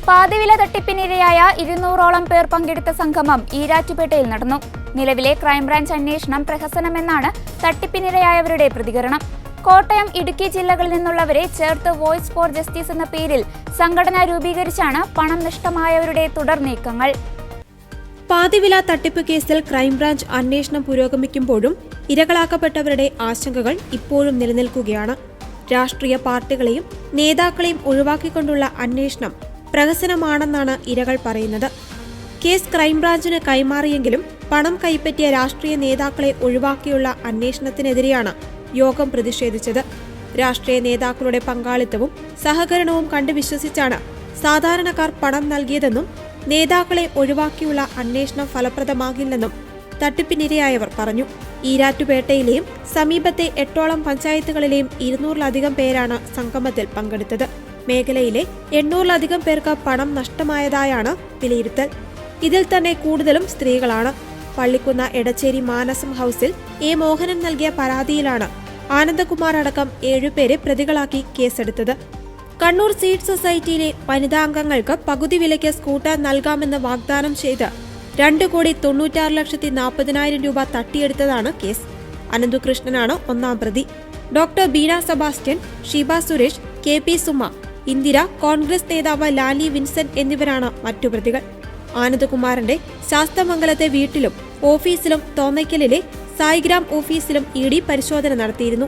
പാതിവില തട്ടിപ്പിനിരയായ 200ഓളം പേർ പങ്കെടുത്ത സംഗമം ഈരാറ്റുപേട്ടയിൽ നടന്നു. നിലവിലെ ക്രൈംബ്രാഞ്ച് അന്വേഷണം പ്രഹസനമെന്നാണ് തട്ടിപ്പിനിരയായവരുടെ പ്രതികരണം. കോട്ടയം, ഇടുക്കി ജില്ലകളിൽ നിന്നുള്ളവരെ ചേർത്ത് വോയിസ് ഫോർ ജസ്റ്റിസ് എന്ന പേരിൽ സംഘടന രൂപീകരിച്ചാണ് പണം നഷ്ടമായവരുടെ തുടർ നീക്കങ്ങൾ. പാതിവില തട്ടിപ്പ് കേസിൽ ക്രൈംബ്രാഞ്ച് അന്വേഷണം പുരോഗമിക്കുമ്പോഴും ഇരകളാക്കപ്പെട്ടവരുടെ ആശങ്കകൾ ഇപ്പോഴും നിലനിൽക്കുകയാണ്. രാഷ്ട്രീയ പാർട്ടികളെയും നേതാക്കളെയും ഒഴിവാക്കിക്കൊണ്ടുള്ള അന്വേഷണം പ്രഹസനമാണെന്നാണ് ഇരകൾ പറയുന്നത്. കേസ് ക്രൈംബ്രാഞ്ചിന് കൈമാറിയെങ്കിലും പണം കൈപ്പറ്റിയ രാഷ്ട്രീയ നേതാക്കളെ ഒഴിവാക്കിയുള്ള അന്വേഷണത്തിനെതിരെയാണ് യോഗം പ്രതിഷേധിച്ചത്. രാഷ്ട്രീയ നേതാക്കളുടെ പങ്കാളിത്തവും സഹകരണവും കണ്ടു വിശ്വസിച്ചാണ് സാധാരണക്കാർ പണം നൽകിയതെന്നും നേതാക്കളെ ഒഴിവാക്കിയുള്ള അന്വേഷണം ഫലപ്രദമാകില്ലെന്നും തട്ടിപ്പിനിരയായവർ പറഞ്ഞു. ഈരാറ്റുപേട്ടയിലെയും സമീപത്തെ 8ഓളം പഞ്ചായത്തുകളിലെയും 200ലധികം പേരാണ് സംഗമത്തിൽ പങ്കെടുത്തത്. മേഖലയിലെ 800ലധികം പേർക്ക് പണം നഷ്ടമായതായാണ് വിലയിരുത്തൽ. ഇതിൽ തന്നെ കൂടുതലും സ്ത്രീകളാണ്. പള്ളിക്കുന്ന എടച്ചേരി മാനസം ഹൌസിൽ എ മോഹനൻ നൽകിയ പരാതിയിലാണ് ആനന്ദകുമാർ അടക്കം 7 പേരെ പ്രതികളാക്കി കേസെടുത്തത്. കണ്ണൂർ സീഡ് സൊസൈറ്റിയിലെ വനിതാംഗങ്ങൾക്ക് പകുതി വിലയ്ക്ക് സ്കൂട്ടർ നൽകാമെന്ന് വാഗ്ദാനം ചെയ്ത് 2,96,40,000 രൂപ തട്ടിയെടുത്തതാണ് കേസ്. അനന്തുകൃഷ്ണനാണ് ഒന്നാം പ്രതി. Doctor Beena Sebastian, Sheeba Suresh, KP Suma, Indira, Congress നേതാവ് ലാലി വിൻസെന്റ് എന്നിവരാണ് മറ്റു പ്രതികൾ. ആനന്ദകുമാറിന്റെ ശാസ്തമംഗലത്തെ വീട്ടിലും ഓഫീസിലും തോന്നയ്ക്കലിലെ സായിഗ്രാം ഓഫീസിലും ED പരിശോധന നടത്തിയിരുന്നു.